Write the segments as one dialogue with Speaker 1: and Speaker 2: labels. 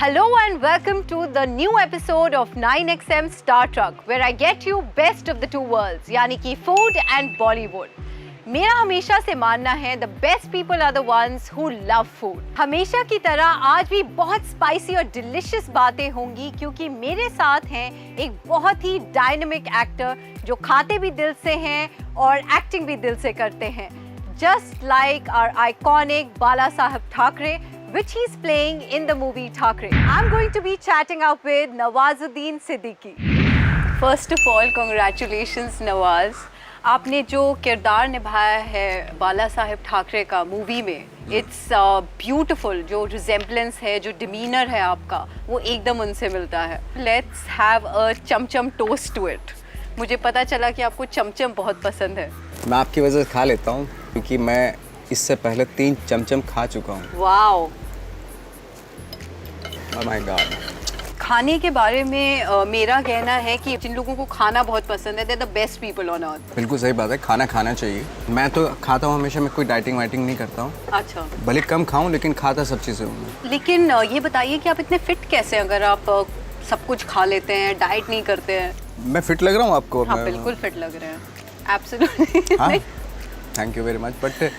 Speaker 1: Hello and welcome to the new episode of 9XM Star Trek, where I get you best of the two worlds, यानी कि food and Bollywood. मेरा हमेशा से मानना है the best people are the ones who love food. हमेशा की तरह आज भी बहुत स्पाइसी और डिलिशियस बातें होंगी क्योंकि मेरे साथ हैं एक बहुत ही डायनामिक एक्टर जो खाते भी दिल से हैं और एक्टिंग भी दिल से करते हैं. Just like our iconic Bala Saheb Thackeray, which he's playing in the movie Thackeray. I'm going to be chatting up with Nawazuddin Siddiqui. First of all, congratulations Nawaz. आपने जो किरदार निभाया है बाला साहेब ठाकरे का मूवी में, इट्स ब्यूटिफुल. जो resemblance है, जो डिमीनर है आपका, वो एकदम उनसे मिलता है. Let's have a chamcham toast to it. मुझे पता चला कि आपको चमचम बहुत पसंद है.
Speaker 2: मैं आपकी वजह से खा लेता हूँ क्योंकि मैं इससे पहले 3 चमचम खा चुका हूँ.
Speaker 1: वाओ.
Speaker 2: Oh my God.
Speaker 1: खाने के बारे में मेरा कहना है कि जिन लोगों को खाना बहुत पसंद है, they the best people on earth.
Speaker 2: बिल्कुल सही बात है, खाना चाहिए. मैं तो खाता हूँ हमेशा, मैं कोई डाइटिंग वाइटिंग नहीं करता हूँ.
Speaker 1: अच्छा.
Speaker 2: भले कम खाऊं लेकिन खाता सब चीज़ें हूँ.
Speaker 1: लेकिन ये बताइए कि आप इतने फिट कैसे हैं अगर आप सब कुछ खा लेते हैं, डाइट नहीं करते हैं?
Speaker 2: मैं फिट लग रहा हूँ आपको?
Speaker 1: हाँ, बिल्कुल फिट लग रहे हैं. एब्सोल्युटली.
Speaker 2: हाँ, thank you very much. But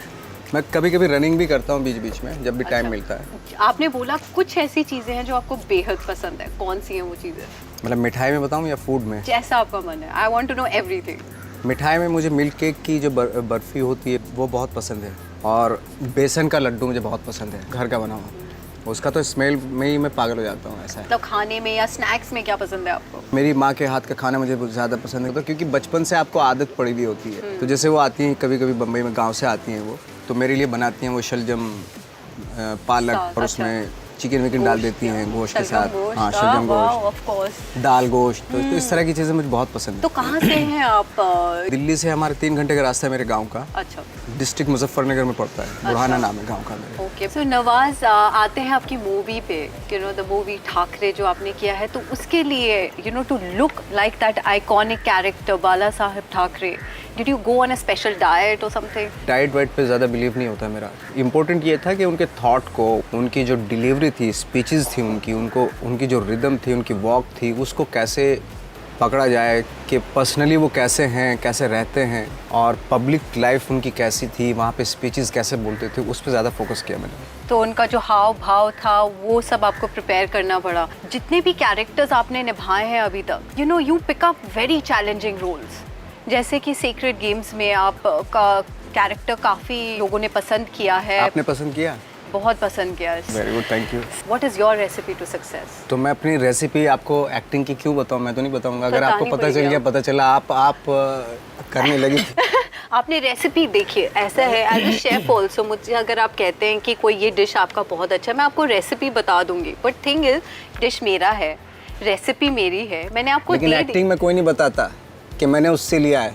Speaker 2: मैं कभी कभी रनिंग भी करता हूँ बीच बीच में, जब भी टाइम मिलता है.
Speaker 1: आपने बोला कुछ ऐसी चीज़ें हैं जो आपको बेहद पसंद है. कौन सी हैं वो चीज़ें?
Speaker 2: मतलब मिठाई में बताऊँ या फूड में?
Speaker 1: जैसा आपका मन है. I want to know everything.
Speaker 2: मिठाई में मुझे मिल्क केक की जो बर्फ़ी होती है वो बहुत पसंद है. और बेसन का लड्डू मुझे बहुत पसंद है, घर का बना हुआ. उसका तो स्मेल में ही मैं पागल हो जाता हूँ. ऐसा है.
Speaker 1: तो खाने में या स्नैक्स में क्या पसंद है आपको?
Speaker 2: मेरी माँ के हाथ का खाना मुझे बहुत ज़्यादा पसंद है, क्योंकि बचपन से आपको आदत पड़ी हुई होती है. तो जैसे वो आती हैं कभी कभी बम्बई में, गांव से आती हैं वो, तो मेरे लिए बनाती हैं वो शलजम पालक और उसमें चिकन विकन डाल देती हैं गोश्त के साथ. हाँ, शलजम गोश्त, दाल गोश्त. तो इस तरह की चीज़ें मुझे बहुत पसंद है.
Speaker 1: तो कहाँ से हैं आप?
Speaker 2: दिल्ली से हमारे 3 घंटे का रास्ता है मेरे गाँव का.
Speaker 1: अच्छा.
Speaker 2: डिस्ट्रिक्ट मुजफ्फरनगर में पड़ता है. बुरहाना नाम है गाँव का मेरे.
Speaker 1: ओके. सो नवाज, आते हैं आपकी मूवी पे. You know the movie Thackeray जो आपने किया है, तो उसके लिए you know to look like that iconic character Bala Saheb Thackeray, did you go on a special diet or something?
Speaker 2: Diet weight पे ज़्यादा बिलीव नहीं होता मेरा. इम्पोर्टेंट ये था कि उनके थॉट को, उनकी जो डिलीवरी थी, स्पीचेस थी उनकी जो रिदम थी, उनकी वॉक थी, उसको कैसे पकड़ा जाए कि पर्सनली वो कैसे हैं, कैसे रहते हैं, और पब्लिक लाइफ उनकी कैसी थी, वहाँ पे स्पीचेस कैसे बोलते थे, उस पर ज़्यादा फोकस किया मैंने.
Speaker 1: तो उनका जो हाव भाव था वो सब आपको प्रिपेयर करना पड़ा. जितने भी कैरेक्टर्स आपने निभाए हैं अभी तक, you know you pick up very challenging roles. जैसे कि सीक्रेट गेम्स में आपका कैरेक्टर काफ़ी लोगों ने पसंद किया है.
Speaker 2: आपने पसंद किया?
Speaker 1: बहुत पसंद किया.
Speaker 2: Very good, thank you.
Speaker 1: What is your recipe to success?
Speaker 2: तो मैं अपनी रेसिपी आपको एक्टिंग की क्यों बताऊँ? मैं तो नहीं बताऊँगा. अगर आपको पता चला आप करने लगी.
Speaker 1: आपने रेसिपी देखिए, ऐसा है एज अ शेफ ऑल्सो, मुझे अगर आप कहते हैं कि कोई ये डिश आपका बहुत अच्छा है, मैं आपको रेसिपी बता दूंगी. बट थिंग इज, डिश मेरा है, रेसिपी मेरी है, मैंने आपको
Speaker 2: लेकिन एक्टिंग में कोई नहीं बताता कि मैंने उससे लिया है.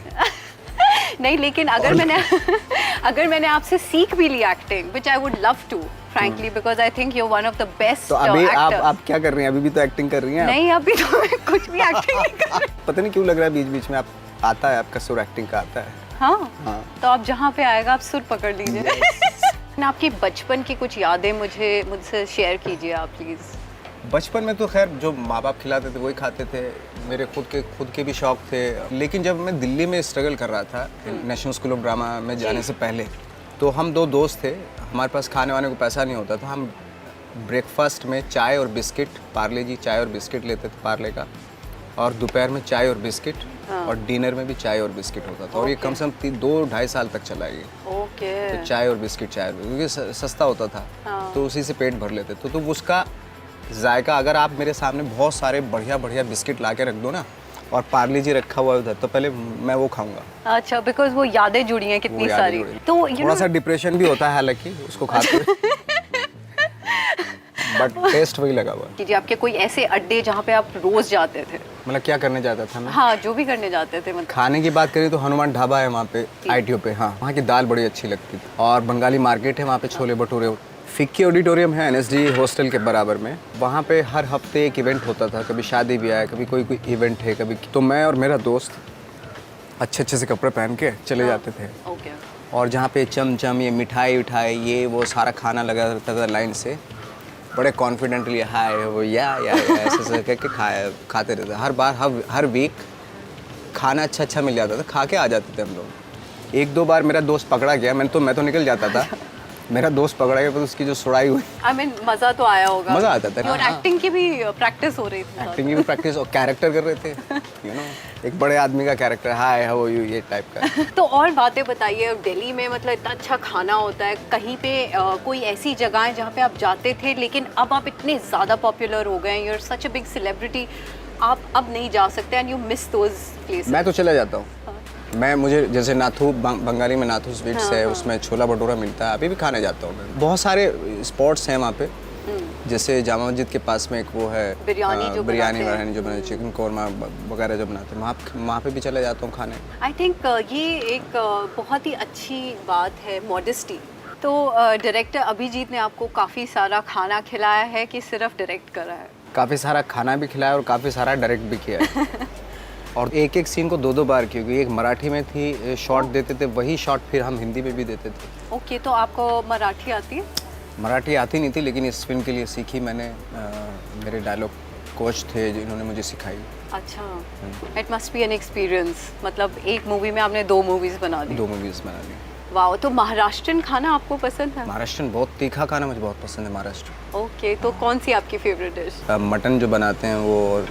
Speaker 1: नहीं, लेकिन अगर मैंने आपसे सीख भी ली acting, which I would love to, frankly, because I think you're one of the best.
Speaker 2: तो अभी
Speaker 1: actors.
Speaker 2: आप क्या कर रही हैं? अभी भी तो एक्टिंग कर रही हैं.
Speaker 1: नहीं, अभी तो मैं कुछ भी एक्टिंग नहीं कर रही.
Speaker 2: पता नहीं क्यों लग रहा है बीच बीच में आप आता है, आपका सुर एक्टिंग का आता है.
Speaker 1: हाँ. तो आप जहाँ पे आएगा आप सुर पकड़ लीजिए. आपकी बचपन की कुछ यादें मुझसे शेयर कीजिए आप प्लीज.
Speaker 2: बचपन में तो खैर जो माँ बाप खिलाते थे वही खाते थे. मेरे खुद के भी शौक थे. लेकिन जब मैं दिल्ली में स्ट्रगल कर रहा था नेशनल स्कूल ऑफ ड्रामा में जाने से पहले, तो हम 2 दोस्त थे. हमारे पास खाने वाने को पैसा नहीं होता था. हम ब्रेकफास्ट में चाय और बिस्किट, पार्ले जी चाय और बिस्किट लेते थे पार्ले का, और दोपहर में चाय और बिस्किट, और डिनर में भी चाय और बिस्किट होता था. और ये कम से कम 2-2.5 साल तक चला ये. तो चाय और बिस्किट क्योंकि सस्ता होता था. तो उसी से पेट भर लेते. तो उसका जायका, अगर आप मेरे सामने बहुत सारे बढ़िया बिस्किट ला के रख दो ना, और पार्ले जी रखा हुआ उधर, तो पहले मैं वो खाऊंगा.
Speaker 1: अच्छा, बिकॉज वो यादें जुड़ी हैं कितनी सारी. तो
Speaker 2: थोड़ा सा डिप्रेशन भी होता है हालांकि उसको खाते हुए. बट टेस्ट वही लगा हुआ.
Speaker 1: जी, आपके कोई ऐसे अड्डे जहाँ पे आप रोज जाते थे?
Speaker 2: मतलब क्या करने जाता था मैं?
Speaker 1: हाँ, जो भी करने जाते थे. मतलब
Speaker 2: खाने की बात करें तो हनुमान ढाबा है वहाँ पे ITO पे. हाँ, वहाँ की दाल बड़ी अच्छी लगती थी. और बंगाली मार्केट है वहाँ पे, छोले भटूरे. फिक्की ऑडिटोरियम है NSD हॉस्टल के बराबर में. वहाँ पे हर हफ्ते एक इवेंट होता था. कभी शादी भी आया, कभी कोई इवेंट है, कभी. तो मैं और मेरा दोस्त अच्छे से कपड़े पहन के चले जाते थे. और जहाँ पे चमचम, ये मिठाई ये वो सारा खाना लगा रहता था लाइन से. बड़े कॉन्फिडेंटली हाय वो या ऐसे ऐसे करके खाते रहते। हर बार हर वीक खाना अच्छा मिल जाता था, खा के आ जाते थे हम लोग। एक दो बार मेरा दोस्त पकड़ा गया, मैं तो निकल जाता था। मेरा दोस्त पकड़ा गया, पर उसकी जो सुड़ाई हुई,
Speaker 1: I mean, मजा तो आया होगा।
Speaker 2: मजा आता था।
Speaker 1: और एक्टिंग की भी प्रैक्टिस हो रही थी।
Speaker 2: एक्टिंग की भी प्रैक्टिस और कैरेक्टर कर रहे थे, यू नो, एक बड़े आदमी का character, hi how are you, ये टाइप का।
Speaker 1: तो और बातें बताइए। अब दिल्ली में मतलब इतना अच्छा खाना होता है, कहीं पे कोई ऐसी जगह है जहाँ पे आप जाते थे लेकिन अब आप इतने ज़्यादा पॉपुलर हो गए हैं, you are such a big celebrity, आप अब नहीं जा सकते and you miss those places?
Speaker 2: मैं तो चला जाता हूँ। मुझे जैसे नाथू, बंगाली में नाथू स्वीट्स है, उसमें छोला भटूरा मिलता है, अभी भी खाने जाता हूँ मैं। बहुत सारे स्पॉट्स हैं वहाँ पे, जैसे जामा मस्जिद के पास में एक वो है बिरयानी जो बनाते, चिकन कौरमा वगैरह जो बनाते हैं, वहाँ पे भी चला जाता हूँ खाने।
Speaker 1: आई थिंक ये एक बहुत ही अच्छी बात है, मॉडेस्टी। तो डायरेक्टर अभिजीत ने आपको काफ़ी सारा खाना खिलाया है कि सिर्फ डायरेक्ट करा है?
Speaker 2: काफ़ी सारा खाना भी खिलाया और काफ़ी सारा डायरेक्ट भी किया है। और एक एक सीन को दो बार, क्योंकि एक मराठी में थी, शॉट देते थे, वही शॉट फिर हम हिंदी में भी देते थे।
Speaker 1: ओके, तो आपको मराठी आती है?
Speaker 2: मराठी आती नहीं थी, लेकिन इस फिल्म के लिए सीखी मैंने। मेरे डायलॉग कोच थे जिन्होंने मुझे सिखाई।
Speaker 1: अच्छा, it must be an experience. मतलब एक मूवी में आपने 2 मूवीज़ बना दी।
Speaker 2: 2 मूवीज़ बना दी।
Speaker 1: वाह, तो महाराष्ट्रन खाना आपको पसंद है?
Speaker 2: महाराष्ट्रन बहुत तीखा खाना मुझे बहुत पसंद है, महाराष्ट्र।
Speaker 1: ओके, तो कौन सी आपकी फेवरेट डिश?
Speaker 2: मटन जो बनाते हैं वो, और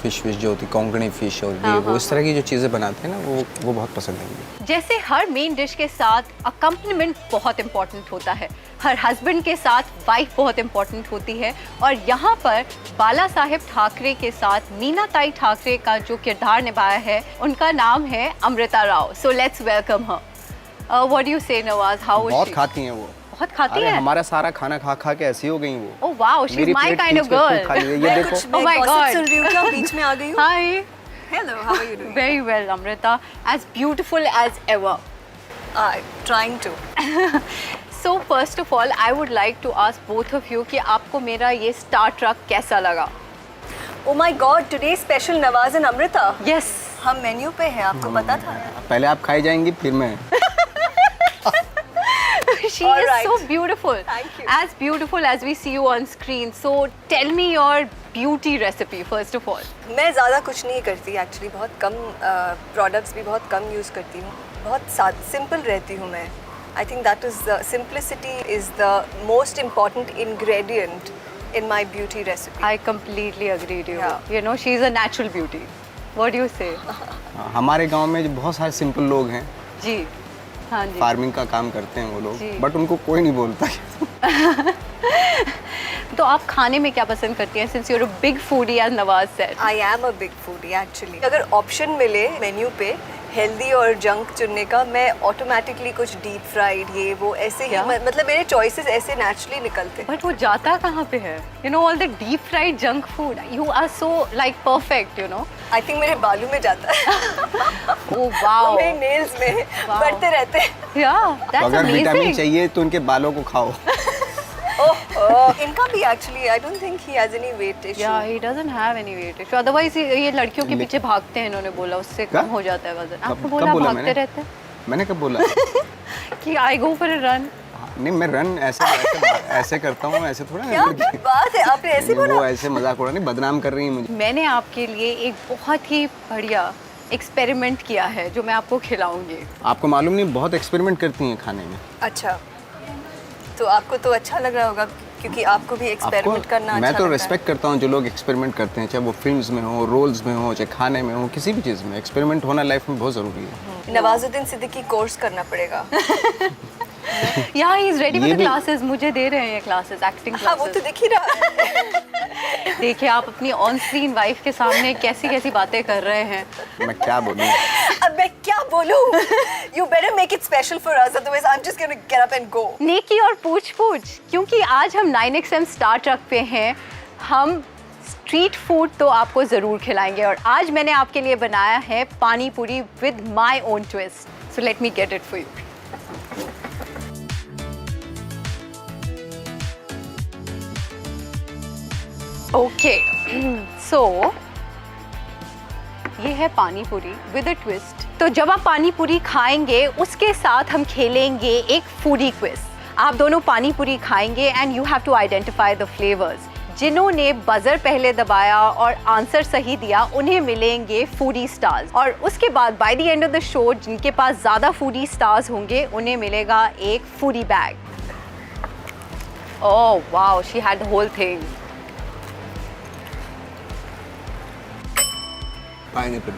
Speaker 2: फिश जो होती है, कोंकणी फिश और वो इस तरह की जो चीज़ें बनाते हैं ना, वो बहुत पसंद है मुझे।
Speaker 1: जैसे हर मेन डिश के साथ अकम्पनीमेंट बहुत इंपॉर्टेंट होता है, हर हस्बैंड के साथ वाइफ बहुत इंपॉर्टेंट होती है, और यहाँ पर बाला साहेब ठाकरे के साथ मीना ताई ठाकरे का जो किरदार निभाया है, उनका नाम है Amrita Rao. So let's welcome her. What do you से नवाज, हाउ इज शी?
Speaker 2: बहुत खाती हैं वो।
Speaker 1: बहुत खाती
Speaker 2: अरे
Speaker 1: है?
Speaker 2: हमारा सारा खाना खा के ऐसी हो गई वो।
Speaker 1: ओह wow, she is my kind of girl.
Speaker 2: ये देखो।
Speaker 1: Oh my God.
Speaker 3: सुन रही हूँ क्या, बीच में आ गई हूँ?
Speaker 1: Hi.
Speaker 3: Hello, how are you doing?
Speaker 1: Very well, Amrita. As beautiful as ever.
Speaker 3: Trying to.
Speaker 1: So first of all, I would like to ask both of you कि आपको मेरा ये स्टार ट्रक कैसा लगा?
Speaker 3: Oh my God, today special Nawaz and Amrita.
Speaker 1: Yes.
Speaker 3: हम menu पे हैं, आपको पता था?
Speaker 2: पहले आप खाई जाएंगी फिर मैं।
Speaker 1: She
Speaker 3: All
Speaker 1: is
Speaker 3: right.
Speaker 1: so beautiful.
Speaker 3: Thank you.
Speaker 1: As beautiful as we see you on screen. So tell me your beauty recipe first of all.
Speaker 3: मैं ज़्यादा कुछ नहीं करती एक्चुअली, बहुत कम प्रोडक्ट्स भी बहुत कम यूज़ करती हूँ, बहुत सिंपल रहती हूँ मैं। I think that is simplicity is the most important ingredient in my beauty recipe.
Speaker 1: I completely agree with you.
Speaker 3: Yeah.
Speaker 1: You know, she is a natural beauty. What do you say?
Speaker 2: हमारे गांव में जो बहुत सारे simple लोग हैं,
Speaker 1: जी, हाँ जी।
Speaker 2: Farming का काम करते हैं वो लोग,
Speaker 1: जी।
Speaker 2: बट उनको कोई नहीं बोलता।
Speaker 1: तो आप खाने में क्या पसंद करती हैं? Since you're a big foodie as Nawaz said.
Speaker 3: I am a big foodie actually. अगर ऑप्शन मिले मेन्यू पे हेल्दी और जंक चुनने का, मैं ऑटोमेटिकली कुछ डीप फ्राइड ये वो ऐसे ही,
Speaker 1: क्या?
Speaker 3: मतलब मेरे चॉइसेस ऐसे नेचुरली निकलते हैं।
Speaker 1: बट वो जाता कहाँ पे है? You know, all the deep fried junk food. You are so like perfect, you know.
Speaker 3: I think मेरे बालों में जाता है।
Speaker 1: Oh wow.
Speaker 3: मेरे नेल्स में
Speaker 1: Wow.
Speaker 3: बढ़ते रहते हैं।
Speaker 1: Yeah,
Speaker 2: तो
Speaker 1: that's
Speaker 2: अगर विटामिन
Speaker 1: amazing.
Speaker 2: चाहिए तो उनके बालों को खाओ।
Speaker 3: इनका भी actually I don't think he has any weight issue.
Speaker 1: Yeah, he doesn't have any weight issue. Otherwise ये लड़कियों के पीछे भागते हैं, इन्होंने बोला उससे
Speaker 2: क्या?
Speaker 1: कम हो जाता है वजन। आपको
Speaker 2: कब
Speaker 1: बोला
Speaker 2: बोला
Speaker 1: भागते
Speaker 2: मैंने?
Speaker 1: रहते हैं
Speaker 2: मैंने कब बोला?
Speaker 1: कि I go for a run.
Speaker 2: नहीं, मैं रन ऐसे करता हूँ, ऐसे थोड़ा
Speaker 3: क्या बात है, आपने ऐसे बोला?
Speaker 2: वो ऐसे मजाक उड़ा नहीं, बदनाम कर रही है मुझे।
Speaker 1: मैंने आपके लिए एक बहुत ही बढ़िया एक्सपेरिमेंट किया है जो मैं आपको खिलाऊंगी।
Speaker 2: आपको मालूम नहीं, बहुत एक्सपेरिमेंट करती हैं खाने में।
Speaker 3: अच्छा, तो आपको तो अच्छा लग रहा होगा क्योंकि आपको भी एक्सपेरिमेंट करना अच्छा
Speaker 2: मैं तो
Speaker 3: लगता है।
Speaker 2: रिस्पेक्ट करता हूँ जो लोग एक्सपेरिमेंट करते हैं, चाहे वो फिल्म्स में हो, रोल्स में हो, चाहे खाने में हो, किसी भी चीज़ में एक्सपेरिमेंट होना लाइफ में बहुत ज़रूरी है।
Speaker 3: नवाजुद्दीन सिद्दीकी कोर्स करना पड़ेगा।
Speaker 1: Yeah, he is ready for
Speaker 2: ये
Speaker 1: the
Speaker 2: भी-
Speaker 1: classes. मुझे दे रहे हैं ये क्लासेस, एक्टिंग
Speaker 3: हाँ, वो तो
Speaker 1: क्लासेस।
Speaker 3: दिख ही रहा है।
Speaker 1: देखिए आप अपनी ऑन स्क्रीन वाइफ के सामने कैसी कैसी बातें कर रहे हैं।
Speaker 2: मैं क्या बोलूँ?
Speaker 3: अब मैं क्या बोलूँ? You better make it special for us, otherwise I'm just gonna get up and go.
Speaker 1: नेकी और पूछ पूछ, क्योंकि आज हम 9XM स्टार ट्रक पे हैं, हम स्ट्रीट फूड तो आपको ज़रूर खिलाएंगे, और आज मैंने आपके लिए बनाया है pani puri with my own twist. So let me get it for you. Okay, so ये है pani puri with a twist. तो जब आप पानी पूरी खाएंगे उसके साथ हम खेलेंगे एक फूडी क्विज। आप दोनों पानी पूरी खाएंगे and you have to identify the flavours. जिन्होंने बजर पहले दबाया और आंसर सही दिया उन्हें मिलेंगे फूडी स्टार्स, और उसके बाद by the end of the show जिनके पास ज़्यादा फूडी स्टार्स होंगे उन्हें मिलेगा एक foodie bag. Oh wow, she had the whole thing.
Speaker 2: Pineapple.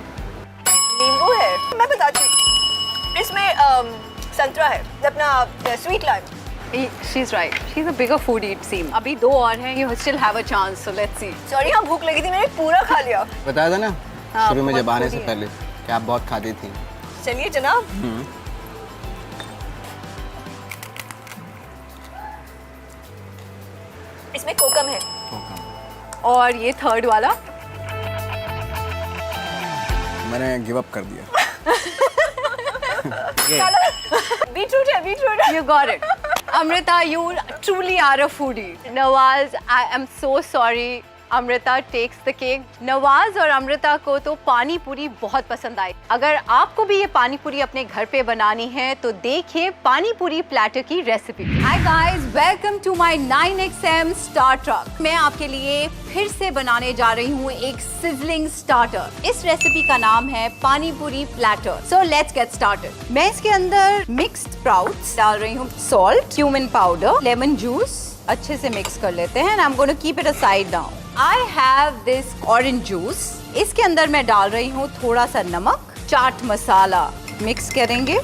Speaker 3: नींबू है, मैं बताती हूँ, इसमें संतरा है, अपना sweet lime.
Speaker 1: She's right. She's a bigger foodie it seems. अभी 2 और हैं, you still have a chance, so let's see.
Speaker 3: Sorry, हाँ भूख लगी थी, मैंने पूरा खा लिया।
Speaker 2: बताया था ना
Speaker 1: हाँ,
Speaker 2: शुरू में
Speaker 1: बहुत
Speaker 2: जब आने से
Speaker 1: foodie है।
Speaker 2: पहले कि आप बहुत खाती थी।
Speaker 3: चलिए जनाब। इसमें कोकम है।
Speaker 1: और ये थर्ड वाला
Speaker 2: मैंने गिव अप कर दिया।
Speaker 3: बीटरूट है, बीटरूट है।
Speaker 1: You got it. Amrita, you truly are a foodie. Nawaz, I am so sorry. Amrita takes the cake. Nawaz और अमृता को तो पानी पूरी बहुत पसंद आई। अगर आपको भी ये पानी पूरी अपने घर पे बनानी है तो देखिए पानी पूरी प्लेटर की recipe. Hi guys, welcome to my 9XM star truck. मैं आपके लिए फिर से बनाने जा रही हूँ एक सिजलिंग स्टार्टर। इस रेसिपी का नाम है pani puri platter. So let's get started. मैं इसके अंदर मिक्स्ड स्प्राउट्स डाल रही हूँ, salt, cumin powder, lemon juice, अच्छे से मिक्स कर लेते हैं। I'm going to keep it aside now. I have this orange juice. इसके अंदर मैं डाल रही हूँ थोड़ा सा नमक, चाट मसाला, मिक्स करेंगे।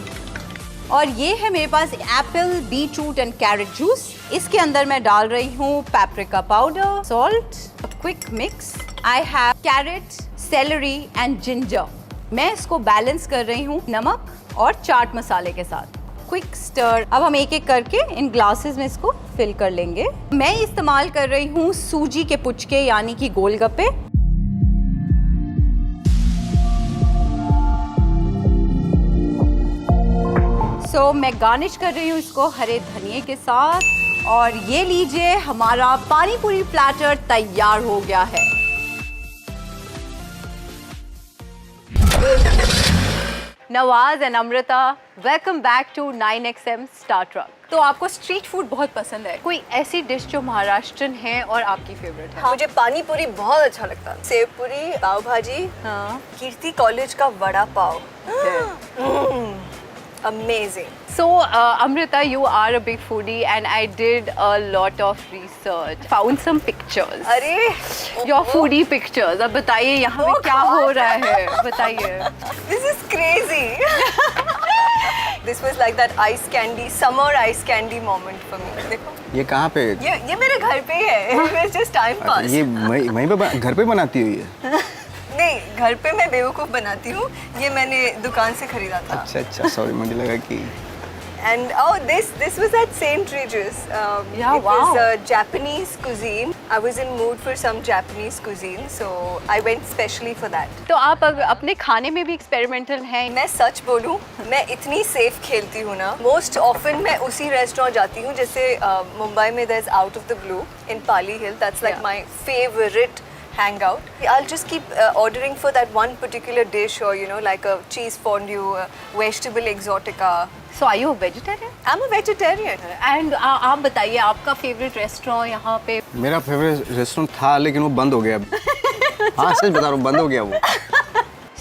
Speaker 1: और ये है मेरे पास apple, beetroot and carrot juice. इसके अंदर मैं डाल रही हूँ paprika powder, salt, quick mix. I have carrot, celery and ginger. मैं इसको बैलेंस कर रही हूँ नमक और चाट मसाले के साथ। Quick stir. अब हम एक एक करके इन ग्लासेस में इसको फिल कर लेंगे। मैं इस्तेमाल कर रही हूँ सूजी के पुचके यानी कि गोलगप्पे। सो मैं गार्निश कर रही हूँ इसको हरे धनिए के साथ। और ये लीजिए, हमारा पानी पूरी प्लेटर तैयार हो गया है। Nawaz and Amrita, welcome back to 9XM star truck. तो आपको स्ट्रीट फूड बहुत पसंद है, कोई ऐसी डिश जो महाराष्ट्रन है और आपकी फेवरेट है?
Speaker 3: हाँ, मुझे पानी पूरी बहुत अच्छा लगता है। सेव पूरी, पाव भाजी,
Speaker 1: हाँ।
Speaker 3: कीर्ति कॉलेज का vada pav, amazing.
Speaker 1: So Amrita, you are a big foodie and I did a lot of research. Found some pictures.
Speaker 3: अरे
Speaker 1: Your foodie pictures. अब बताइए यहाँ पे क्या हो रहा है, बताइए।
Speaker 3: This is crazy. This was like that ice candy, summer ice candy moment for me. देखो,
Speaker 2: ये कहाँ पे?
Speaker 3: ये मेरे घर पे ही है। It was just time pass.
Speaker 2: ये वहीं पे घर पे बनाती हुई है?
Speaker 3: नहीं, घर पे मैं बेवकूफ़ बनाती हूँ। ये मैंने दुकान से खरीदा था।
Speaker 2: अच्छा, सॉरी, मुझे लगा कि
Speaker 3: And oh, this was at St. Regis.
Speaker 1: Yeah,
Speaker 3: it was
Speaker 1: wow.
Speaker 3: Japanese cuisine. I was in mood for some Japanese cuisine, so I went specially for that.
Speaker 1: तो आप अपने खाने में भी एक्सपेरिमेंटल हैं?
Speaker 3: मैं सच बोलूँ, मैं इतनी सेफ खेलती हूँ ना। Most often मैं उसी रेस्टोरेंट जाती हूँ, जैसे मुंबई में there's Out of the Blue in Pali Hill. That's like my favorite hangout. I'll just keep ordering for that one particular dish, or you know, like a cheese fondue, vegetable exotica.
Speaker 1: So are you a vegetarian?
Speaker 3: I'm a vegetarian.
Speaker 1: And आप बताइए आपका favourite restaurant यहाँ पे?
Speaker 2: मेरा favourite restaurant था लेकिन वो बंद हो गया। हाँ, सच बता रहा हूँ, बंद हो गया वो।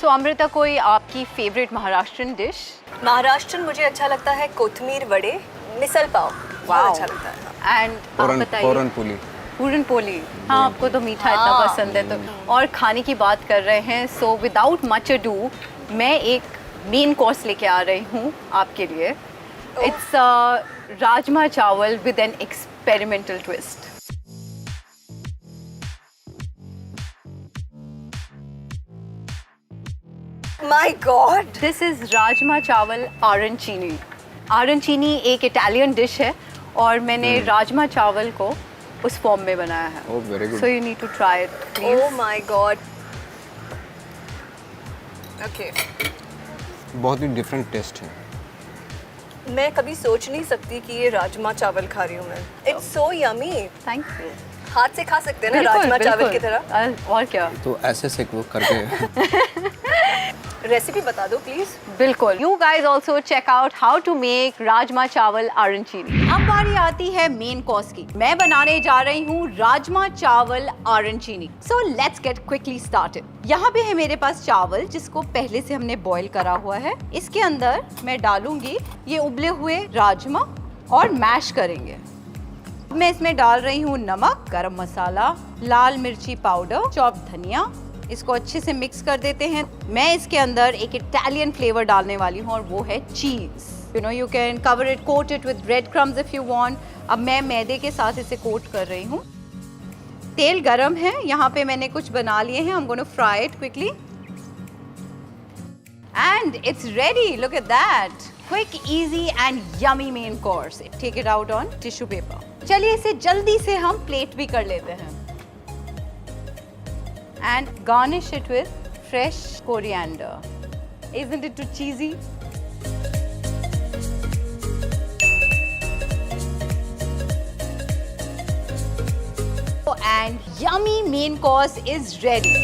Speaker 1: So अमृता, कोई आपकी फेवरेट महाराष्ट्रन डिश?
Speaker 3: महाराष्ट्रन मुझे अच्छा लगता है कोथमीर वड़े, मिसल पाव बहुत अच्छा लगता है।
Speaker 1: And आप बताइए?
Speaker 2: पुरणपोली।
Speaker 1: पुरणपोली, हाँ, आपको तो मीठा इतना पसंद है। तो और खाने की बात कर रहे हैं, सो विदाउट मच अडू मैं एक मेन कोर्स लेके आ रही हूँ आपके लिए। इट्स राजमा चावल with an experimental twist.
Speaker 3: My God!
Speaker 1: This is rajma चावल आरंचीनी। आरंचीनी एक इटालियन डिश है और मैंने राजमा चावल को उस फॉर्म में बनाया है।
Speaker 2: Oh, very good.
Speaker 1: So you need to try it, please.
Speaker 3: Oh my God! Okay.
Speaker 2: बहुत ही डिफरेंट टेस्ट है।
Speaker 3: मैं कभी सोच नहीं सकती कि ये राजमा चावल खा रही हूँ मैं। It's so yummy.
Speaker 1: Thank you.
Speaker 3: हाथ से खा सकते हैं ना
Speaker 1: बिल्कुल,
Speaker 3: राजमा चावल
Speaker 1: बिल्कुल।
Speaker 3: की तरह।
Speaker 1: और क्या,
Speaker 2: तो ऐसे से वो करके
Speaker 3: रेसिपी बता दो प्लीज।
Speaker 1: बिल्कुल। You guys also check out how to make rajma चावल arancini। अब बारी आती है मेन कोर्स की। मैं बनाने जा रही हूँ राजमा चावल arancini। So let's get quickly started। यहाँ पे है मेरे पास चावल जिसको पहले से हमने बॉईल करा हुआ है। इसके अंदर मैं डालूंगी ये उबले हुए राजमा और मैश करेंगे। मैं इसमें डाल रही हूँ नमक, गरम मसाला, लाल मिर्ची पाउडर, चॉप धनिया। इसको अच्छे से मिक्स कर देते हैं। मैं इसके अंदर एक इटालियन फ्लेवर डालने वाली हूँ और वो है चीज। You know you can cover it, coat it with bread crumbs if you want. अब मैं मैदे के साथ इसे कोट कर रही हूँ। तेल गरम है, यहाँ पे मैंने कुछ बना लिए हैं। I am gonna fry it quickly and it's ready. Look at that. Quick, easy and yummy main course. Take it out on tissue paper. चलिए इसे जल्दी से हम प्लेट भी कर लेते हैं and garnish it with fresh coriander. Isn't it too cheesy? And yummy main course is ready.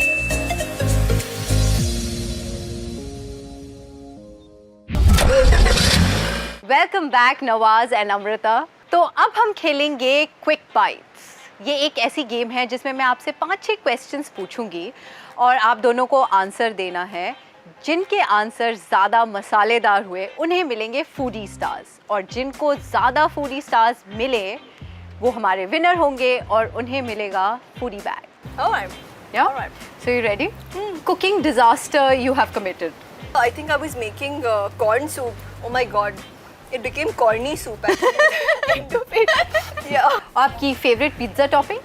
Speaker 1: Welcome back Nawaz and Amrita. तो अब हम खेलेंगे क्विक बाइट्स। ये एक ऐसी गेम है जिसमें मैं आपसे 5-6 क्वेश्चंस पूछूंगी और आप दोनों को आंसर देना है। जिनके आंसर ज़्यादा मसालेदार हुए उन्हें मिलेंगे फूडी स्टार्स, और जिनको ज़्यादा फूडी स्टार्स मिले वो हमारे विनर होंगे और उन्हें मिलेगा foodie bag.
Speaker 3: Alright.
Speaker 1: Yeah?
Speaker 3: Alright.
Speaker 1: So you ready? Cooking disaster you have committed.
Speaker 3: I think I was making corn soup. Oh my god. It became corny soup actually. End of it. Yeah.
Speaker 1: आपकी favorite pizza topping?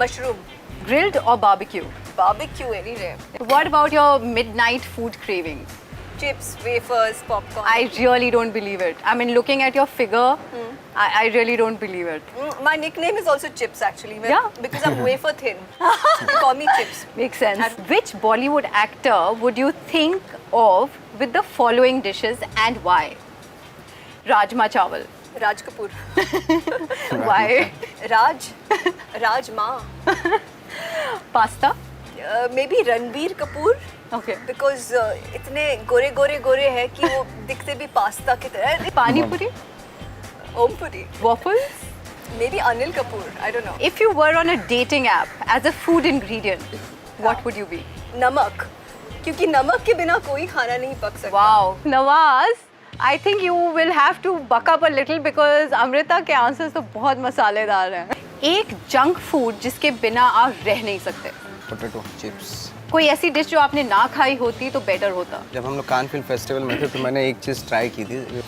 Speaker 3: Mushroom.
Speaker 1: Grilled or barbecue?
Speaker 3: Barbecue any day.
Speaker 1: What about your midnight food cravings?
Speaker 3: Chips, wafers, popcorn.
Speaker 1: I really don't believe it. I mean, looking at your figure, I really don't believe it.
Speaker 3: My nickname is also Chips actually.
Speaker 1: Yeah.
Speaker 3: Because I'm wafer thin. They call me Chips.
Speaker 1: Makes sense. Which Bollywood actor would you think of with the following dishes and why? Rajma chawal.
Speaker 3: Raj Kapoor.
Speaker 1: Why?
Speaker 3: Raj Ma.
Speaker 1: Pasta.
Speaker 3: Maybe Ranbir Kapoor.
Speaker 1: Okay.
Speaker 3: Because इतने गोरे है कि वो दिखते भी pasta की तरह।
Speaker 1: Pani puri.
Speaker 3: Om Puri.
Speaker 1: Waffles.
Speaker 3: Maybe Anil Kapoor. I don't know.
Speaker 1: If you were on a dating app as a food ingredient, what would you be?
Speaker 3: नमक. क्योंकि नमक के बिना कोई खाना नहीं पक सकता.
Speaker 1: Wow. Nawaz, I think you will have to buck up a little because Amrita के आंसर्स तो बहुत मसालेदार हैं। एक जंक फूड जिसके बिना आप रह नहीं सकते।
Speaker 2: Potato chips.
Speaker 1: कोई ऐसी डिश जो आपने ना खाई होती तो बेटर होता।
Speaker 2: जब हम लोग कान फिल्म फेस्टिवल में थे तो मैंने एक चीज़ ट्राई की थी।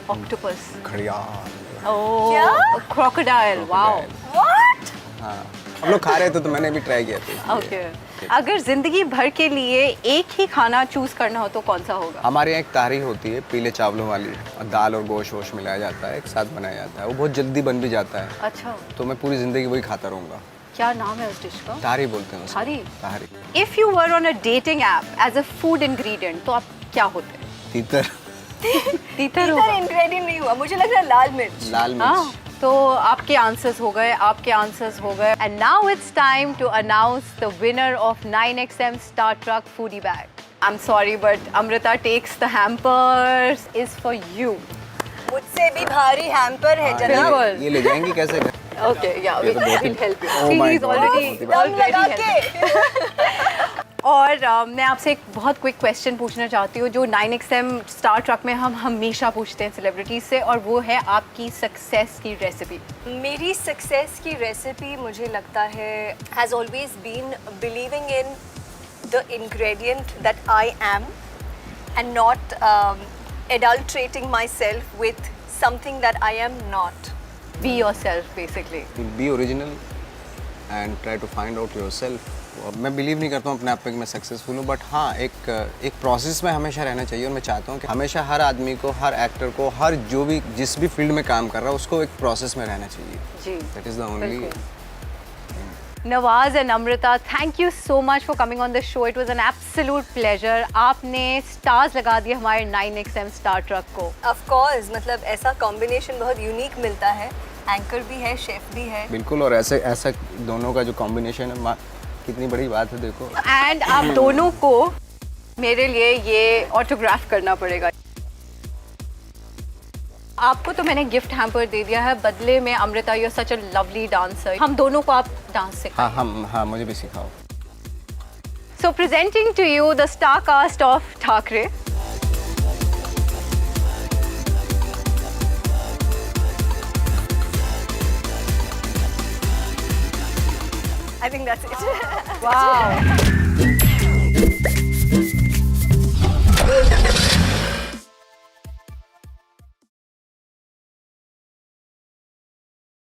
Speaker 1: ऑक्टोपस।
Speaker 2: घड़ियाल।
Speaker 1: ओह,
Speaker 3: क्या?
Speaker 1: क्रोकोडाइल। वाओ।
Speaker 3: What?
Speaker 2: हाँ, हम लोग खा रहे थे तो मैंने भी ट्राई किया था।
Speaker 1: ओके। अगर जिंदगी भर के लिए एक ही खाना चूज करना हो तो कौन सा होगा?
Speaker 2: हमारे यहाँ एक तारी होती है पीले चावलों वाली, और दाल और गोश्त वोश मिलाया जाता है, एक साथ बनाया जाता है। वो बहुत जल्दी बन भी जाता है।
Speaker 1: अच्छा,
Speaker 2: तो मैं पूरी जिंदगी वही खाता रहूँगा।
Speaker 1: क्या नाम है उस डिश का?
Speaker 2: तारी बोलते हैं उसे।
Speaker 1: तारी?
Speaker 2: तारी।
Speaker 1: If you were on a dating app as a food ingredient तो आप क्या होते?
Speaker 2: तीतर।
Speaker 1: तीतर
Speaker 3: इधर
Speaker 1: होगा।
Speaker 3: इंग्रेडिएंट नहीं हुआ, मुझे लग रहा है लाल मिर्च।
Speaker 2: लाल
Speaker 1: हाँ,
Speaker 2: मिर्च।
Speaker 1: तो आपके आंसर्स हो गए, आपके आंसर्स हो गए। And now it's time to announce the winner of 9XM star truck foodie bag. I am sorry but Amrita takes the hampers is for you.
Speaker 3: मुझसे भी भारी हैम्पर है
Speaker 2: हाँ,
Speaker 3: जनाब।
Speaker 1: बिल्कुल।
Speaker 2: ये ले जाएंगे कैसे?
Speaker 1: Okay, yeah,
Speaker 2: ये तो बहुत
Speaker 1: we'll
Speaker 2: he-
Speaker 1: help you.
Speaker 2: Oh
Speaker 1: See,
Speaker 2: my
Speaker 1: he's
Speaker 2: God,
Speaker 1: already
Speaker 2: बहुत ही
Speaker 3: दम लगा
Speaker 1: helping.
Speaker 3: के।
Speaker 1: और मैं आपसे एक बहुत क्विक क्वेश्चन पूछना चाहती हूँ जो 9XM स्टार ट्रक में हम हमेशा पूछते हैं सेलिब्रिटीज से, और वो है आपकी सक्सेस की रेसिपी।
Speaker 3: मेरी सक्सेस की रेसिपी मुझे लगता है has always been believing in the ingredient that I am and not adulterating myself with something that I am not.
Speaker 1: Be yourself basically.
Speaker 2: Be original and try to find out yourself. मैं believe नहीं करता हूँ अपने आप पे कि मैं successful हूँ, बट हाँ एक प्रोसेस में हमेशा रहना चाहिए। और मैं चाहता हूँ कि हमेशा हर आदमी को, हर एक्टर को, हर जो भी जिस भी फील्ड में काम कर रहा है उसको एक प्रोसेस में रहना चाहिए।
Speaker 1: जी,
Speaker 2: दैट इज़ द ओनली।
Speaker 1: बिल्कुल। Nawaz and Amrita, thank you so much for coming on the show. It was an absolute pleasure. आपने stars लगा दिए हमारे 9XM स्टार ट्रक को।
Speaker 3: Of course, मतलब ऐसा कॉम्बिनेशन बहुत यूनिक मिलता है एंकर भी है, शेफ भी है।
Speaker 2: बिल्कुल, और ऐसे ऐसा दोनों का जो कॉम्बिनेशन है, माँ कितनी बड़ी बात है, देखो।
Speaker 1: एंड आप दोनों को मेरे लिए ये ऑटोग्राफ करना पड़ेगा। आपको तो मैंने गिफ्ट हैम्पर दे दिया है, बदले में Amrita you are such a lovely dancer. हम दोनों को आप डांस सिखाओ।
Speaker 2: हाँ, मुझे भी सिखाओ।
Speaker 1: So presenting to you the star cast of Thakre.
Speaker 3: I think that's it.
Speaker 1: Wow.